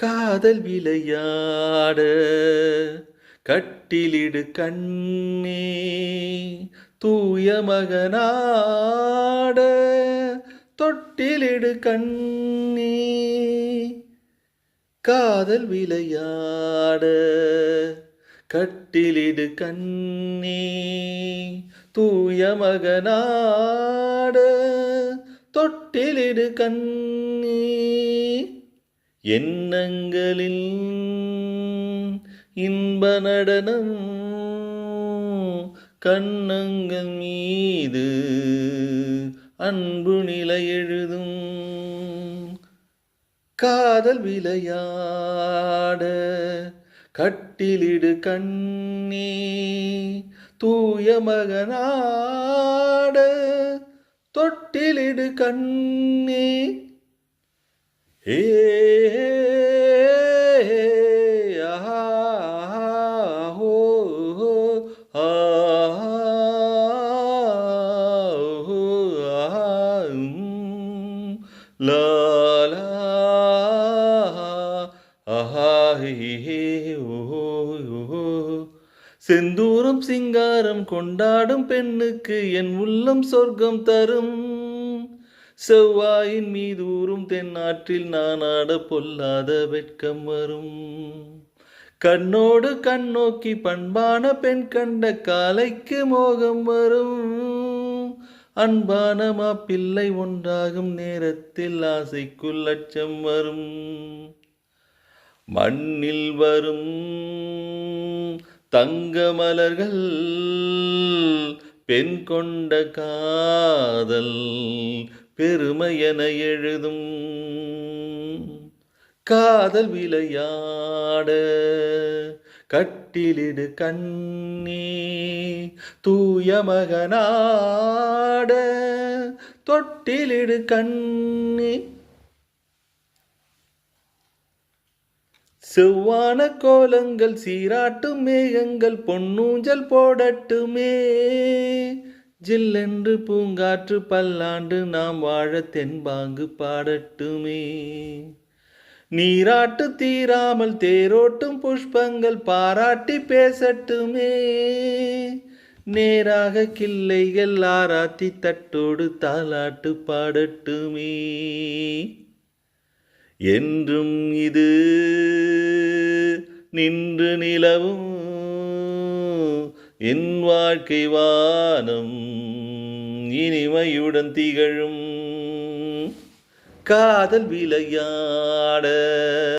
காதல் விளையாட கட்டிலிடு கண்ணே தூய மகனாட தொட்டிலிடு கண்ணே காதல் விளையாட கட்டிலிடு கண்ணே தூய மகனாட தொட்டிலிடு கண்ணே எண்ணங்களில் இன்ப நடனம் கண்ணங்கள் மீது அன்பு நிலை எழுதும் காதல் விளையாட கட்டிலிடு கண்ணே தூய மகனாட தொட்டிலிடு கண்ணே ஏ லா லா ஆஹா ஹே ஓ செந்தூரம் சிங்காரம் கொண்டாடும் பெண்ணுக்கு என் உள்ளம் சொர்க்கம் தரும் செவ்வாயின் மீதூறும் தென்னாற்றில் நான் ஆட பொல்லாத வெட்கம் வரும் கண்ணோடு கண்ணோக்கி பண்பான பெண் கண்ட காலைக்கு மோகம் வரும் அன்பான மாப்பிள்ளை ஒன்றாகும் நேரத்தில் ஆசைக்குள் லட்சம் வரும் மண்ணில் வரும் தங்க மலர்கள் பெண் கொண்ட காதல் பெருமையென எழுதும் காதல் விளையாட கட்டிலிடு கண்ணே தூய மகனாட தொட்டிலிடு கண்ணே செவ்வான கோலங்கள் சீராட்டும் மேகங்கள் பொன்னூஞ்சல் போடட்டுமே ஜில்லென்று பூங்காற்று பல்லாண்டு நாம் வாழ தென்பாங்கு பாடட்டுமே நீராட்டு தீராமல் தேரோட்டும் புஷ்பங்கள் பாராட்டி பேசட்டுமே நேராக கிள்ளைகள் ஆராத்தி தட்டோடு தாலாட்டு பாடட்டுமே என்றும் இது நின்று நிலவும் என் வாழ்க்கை வானம் இனிமையுடன் திகழும் காதல் விளையாட